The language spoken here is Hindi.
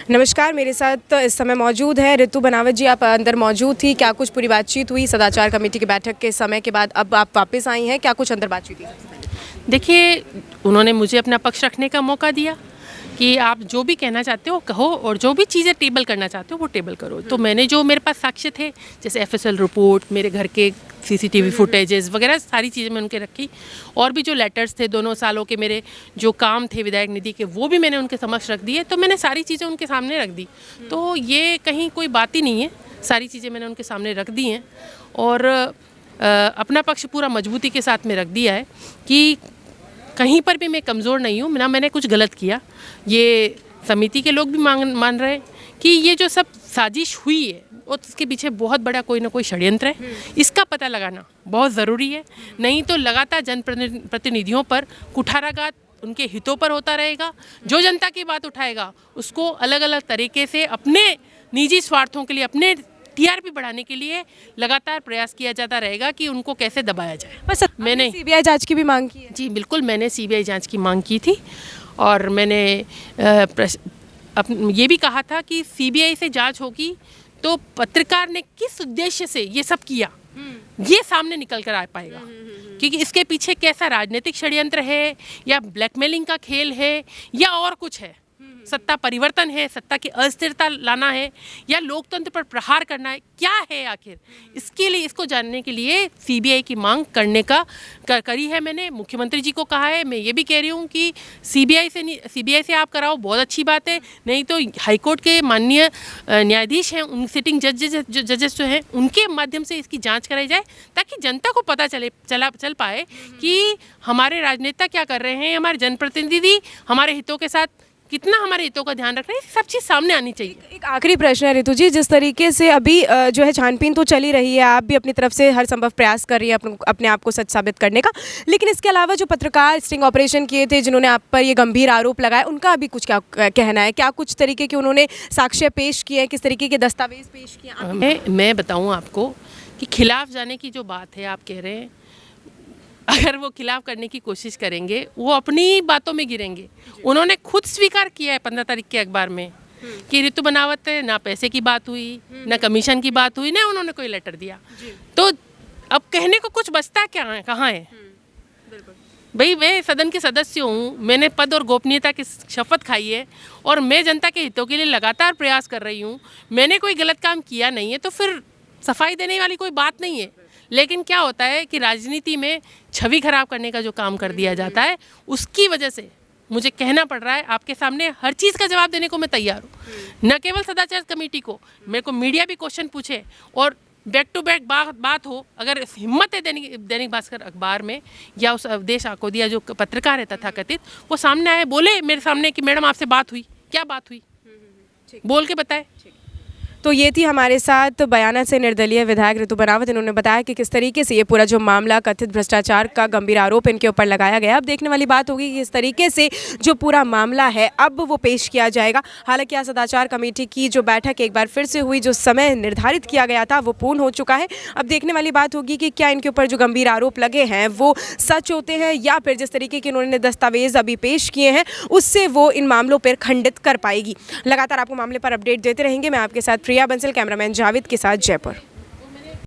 नमस्कार, मेरे साथ इस समय मौजूद है रितु बनावत जी। आप अंदर मौजूद थी, क्या कुछ पूरी बातचीत हुई सदाचार कमेटी की बैठक के समय के बाद? अब आप वापस आई हैं, क्या कुछ अंदर बातचीत हुई? देखिए, उन्होंने मुझे अपना पक्ष रखने का मौका दिया कि आप जो भी कहना चाहते हो कहो और जो भी चीज़ें टेबल करना चाहते हो वो टेबल करो। तो मैंने जो मेरे पास साक्ष्य थे, जैसे एफएसएल रिपोर्ट, मेरे घर के सीसीटीवी फुटेजेस वगैरह सारी चीज़ें मैं उनके रखी, और भी जो लेटर्स थे 2 सालों के मेरे जो काम थे विधायक निधि के, वो भी मैंने उनके समक्ष रख दिए। तो मैंने सारी चीज़ें उनके सामने रख दी। तो ये कहीं कोई बात ही नहीं है, सारी चीज़ें मैंने उनके सामने रख दी हैं और अपना पक्ष पूरा मजबूती के साथ में रख दिया है कि कहीं पर भी मैं कमज़ोर नहीं हूँ, ना मैंने कुछ गलत किया। ये समिति के लोग भी मान रहे हैं कि ये जो सब साजिश हुई है और इसके पीछे बहुत बड़ा कोई ना कोई षड्यंत्र है। इसका पता लगाना बहुत ज़रूरी है, नहीं तो लगातार जनप्रतिनिधियों पर कुठाराघात उनके हितों पर होता रहेगा। जो जनता की बात उठाएगा उसको अलग अलग तरीके से अपने निजी स्वार्थों के लिए, अपने टीआरपी बढ़ाने के लिए लगातार प्रयास किया जाता रहेगा कि उनको कैसे दबाया जाए। बस मैंने सीबीआई जांच की भी मांग की है। जी बिल्कुल, मैंने सीबीआई जांच की मांग की थी और मैंने ये भी कहा था कि सीबीआई से जांच होगी तो पत्रकार ने किस उद्देश्य से ये सब किया ये सामने निकल कर आ पाएगा, क्योंकि इसके पीछे कैसा राजनीतिक षड्यंत्र है या ब्लैकमेलिंग का खेल है या और कुछ है, सत्ता परिवर्तन है, सत्ता की अस्थिरता लाना है या लोकतंत्र पर प्रहार करना है, क्या है आखिर। इसके लिए, इसको जानने के लिए सीबीआई की मांग करने का करी है। मैंने मुख्यमंत्री जी को कहा है, मैं ये भी कह रही हूँ कि सीबीआई से आप कराओ, बहुत अच्छी बात है, नहीं तो हाईकोर्ट के माननीय न्यायाधीश हैं, उन सिटिंग जजेस जो हैं उनके माध्यम से इसकी जाँच कराई जाए, ताकि जनता को पता चल पाए कि हमारे राजनेता क्या कर रहे हैं, हमारे जनप्रतिनिधि हमारे हितों के साथ कितना हमारे हितों का ध्यान रख रहे हैं, सब चीज़ सामने आनी चाहिए। एक आखिरी प्रश्न है रितु जी, जिस तरीके से अभी जो है छानबीन तो चली रही है, आप भी अपनी तरफ से हर संभव प्रयास कर रही है अपने आप को सच साबित करने का, लेकिन इसके अलावा जो पत्रकार स्टिंग ऑपरेशन किए थे, जिन्होंने आप पर ये गंभीर आरोप लगाए, उनका अभी कुछ क्या कहना है? क्या कुछ तरीके के उन्होंने साक्ष्य पेश किए हैं, किस तरीके के दस्तावेज पेश किए? मैं बताऊँ आपको कि खिलाफ जाने की जो बात है, आप कह रहे हैं, अगर वो खिलाफ करने की कोशिश करेंगे वो अपनी बातों में गिरेंगे। उन्होंने खुद स्वीकार किया है 15 तारीख के अखबार में कि रितु बनावत ना पैसे की बात हुई, ना कमीशन की बात हुई, ना उन्होंने कोई लेटर दिया। तो अब कहने को कुछ बचता क्या है, कहाँ है? भाई, मैं सदन के सदस्य हूँ, मैंने पद और गोपनीयता की शपथ खाई है और मैं जनता के हितों के लिए लगातार प्रयास कर रही हूँ। मैंने कोई गलत काम किया नहीं है तो फिर सफाई देने वाली कोई बात नहीं है। लेकिन क्या होता है कि राजनीति में छवि खराब करने का जो काम कर दिया जाता है, उसकी वजह से मुझे कहना पड़ रहा है आपके सामने, हर चीज़ का जवाब देने को मैं तैयार हूँ। न केवल सदाचार कमेटी को, मेरे को मीडिया भी क्वेश्चन पूछे और बैक टू बैक बात हो, अगर हिम्मत है दैनिक भास्कर अखबार में या उस अवधेश आकोदिया जो पत्रकार है तथाकथित, वो सामने आए, बोले मेरे सामने कि मैडम आपसे बात हुई, क्या बात हुई, बोल के बताए। तो ये थी हमारे साथ बयाना से निर्दलीय विधायक रितु बनावत। इन्होंने बताया कि किस तरीके से ये पूरा जो मामला कथित भ्रष्टाचार का गंभीर आरोप इनके ऊपर लगाया गया। अब देखने वाली बात होगी कि इस तरीके से जो पूरा मामला है अब वो पेश किया जाएगा। हालांकि आज सदाचार कमेटी की जो बैठक एक बार फिर से हुई, जो समय निर्धारित किया गया था वो पूर्ण हो चुका है। अब देखने वाली बात होगी कि क्या इनके ऊपर जो गंभीर आरोप लगे हैं वो सच होते हैं या फिर जिस तरीके के इन्होंने दस्तावेज अभी पेश किए हैं उससे वो इन मामलों पर खंडित कर पाएगी। लगातार आपको मामले पर अपडेट देते रहेंगे। मैं आपके साथ प्रिया बंसल, कैमरामैन जावेद के साथ, जयपुर।